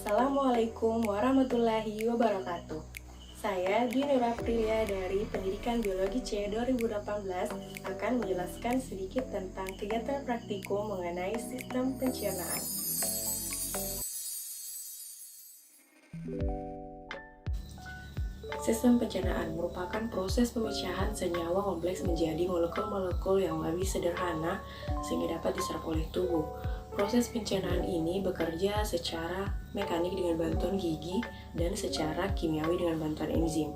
Assalamualaikum warahmatullahi wabarakatuh. Saya Dwi Nur Aprilia dari Pendidikan Biologi C 2018 akan menjelaskan sedikit tentang kegiatan praktikum mengenai sistem pencernaan. Sistem pencernaan merupakan proses pemecahan senyawa kompleks menjadi molekul-molekul yang lebih sederhana sehingga dapat diserap oleh tubuh. Proses pencernaan ini bekerja secara mekanik dengan bantuan gigi dan secara kimiawi dengan bantuan enzim.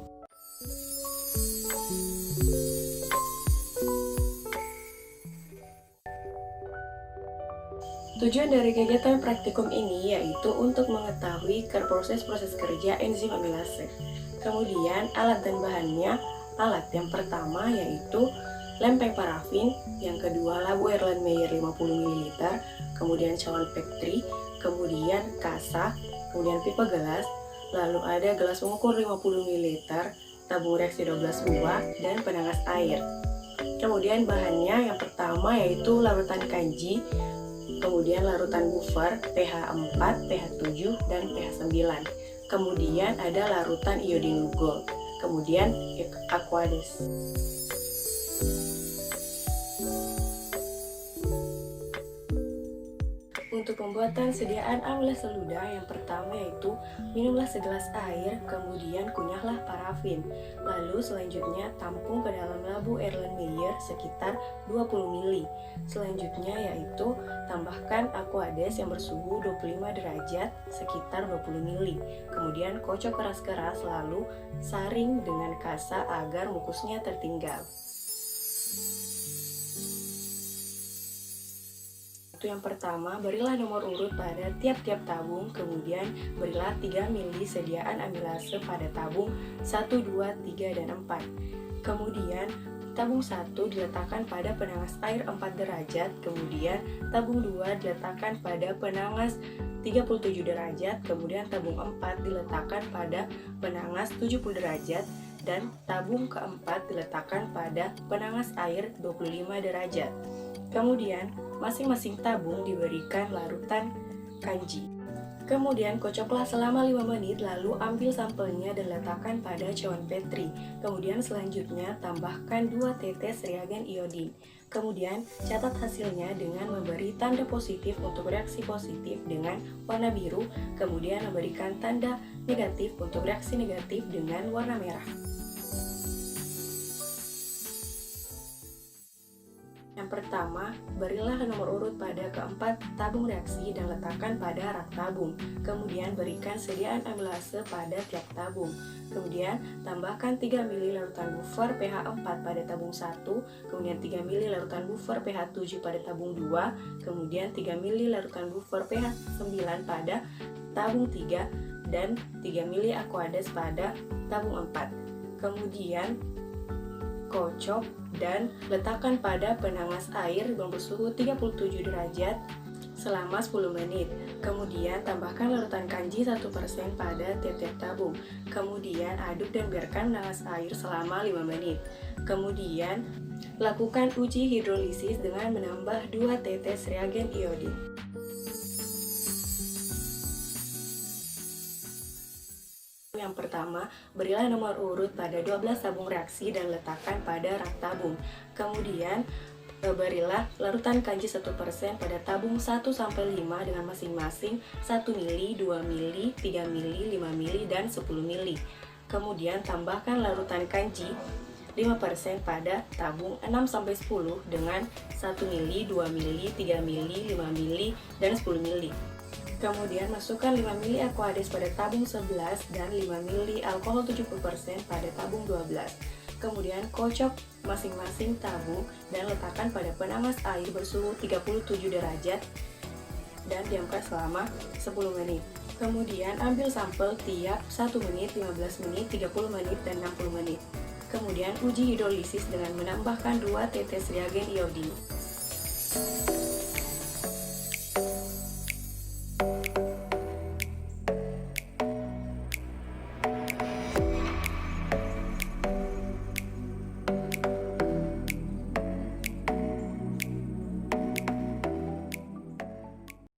Tujuan dari kegiatan praktikum ini yaitu untuk mengetahui proses-proses kerja enzim amilase. Kemudian alat dan bahannya, alat yang pertama yaitu lempeng parafin, yang kedua labu Erlenmeyer 50 ml, kemudian cawan Petri, kemudian kasa, kemudian pipa gelas, lalu ada gelas pengukur 50 ml, tabung reaksi 12 buah, dan penangas air. Kemudian bahannya yang pertama yaitu larutan kanji, kemudian larutan buffer pH 4, pH 7, dan pH 9. Kemudian ada larutan iodin lugol, kemudian aqueous. Untuk pembuatan sediaan amilase ludah yang pertama yaitu minumlah segelas air, kemudian kunyahlah parafin. Lalu selanjutnya tampung ke dalam labu Erlenmeyer sekitar 20 ml. Selanjutnya yaitu tambahkan aqueous yang bersuhu 25 derajat sekitar 20 ml. Kemudian kocok keras-keras lalu saring dengan kasa agar mukusnya tertinggal. Untuk yang pertama, berilah nomor urut pada tiap-tiap tabung, kemudian berilah 3 ml sediaan amilase pada tabung 1, 2, 3, dan 4. Kemudian, tabung 1 diletakkan pada penangas air 4 derajat, kemudian tabung 2 diletakkan pada penangas 37 derajat, kemudian tabung 4 diletakkan pada penangas 70 derajat, dan tabung keempat diletakkan pada penangas air 25 derajat. Kemudian, masing-masing tabung diberikan larutan kanji. Kemudian, kocoklah selama 5 menit, lalu ambil sampelnya dan letakkan pada cawan Petri. Kemudian selanjutnya, tambahkan 2 tetes reagen iodin. Kemudian, catat hasilnya dengan memberi tanda positif untuk reaksi positif dengan warna biru, kemudian memberikan tanda negatif untuk reaksi negatif dengan warna merah. Yang pertama, berilah nomor urut pada keempat tabung reaksi dan letakkan pada rak tabung. Kemudian berikan sediaan amilase pada tiap tabung. Kemudian tambahkan 3 ml larutan buffer pH 4 pada tabung 1, kemudian 3 ml larutan buffer pH 7 pada tabung 2, kemudian 3 ml larutan buffer pH 9 pada tabung 3, dan 3 ml aqueous pada tabung 4. Kemudian kocok dan letakkan pada penangas air yang bersuhu 37 derajat selama 10 menit. Kemudian tambahkan larutan kanji 1% pada tiap-tiap tabung. Kemudian aduk dan biarkan penangas air selama 5 menit. Kemudian lakukan uji hidrolisis dengan menambah 2 tetes reagen iodin. Yang pertama, berilah nomor urut pada 12 tabung reaksi dan letakkan pada rak tabung. Kemudian, berilah larutan kanji 1% pada tabung 1-5 dengan masing-masing 1 ml, 2 ml, 3 ml, 5 ml, dan 10 ml. Kemudian, tambahkan larutan kanji 5% pada tabung 6-10 dengan 1 ml, 2 ml, 3 ml, 5 ml, dan 10 ml. Kemudian masukkan 5 ml aqueous pada tabung 11 dan 5 ml alkohol 70% pada tabung 12. Kemudian kocok masing-masing tabung dan letakkan pada penangas air bersuhu 37 derajat dan diamkan selama 10 menit. Kemudian ambil sampel tiap 1 menit, 15 menit, 30 menit, dan 60 menit. Kemudian uji hidrolisis dengan menambahkan 2 tetes reagen iodin.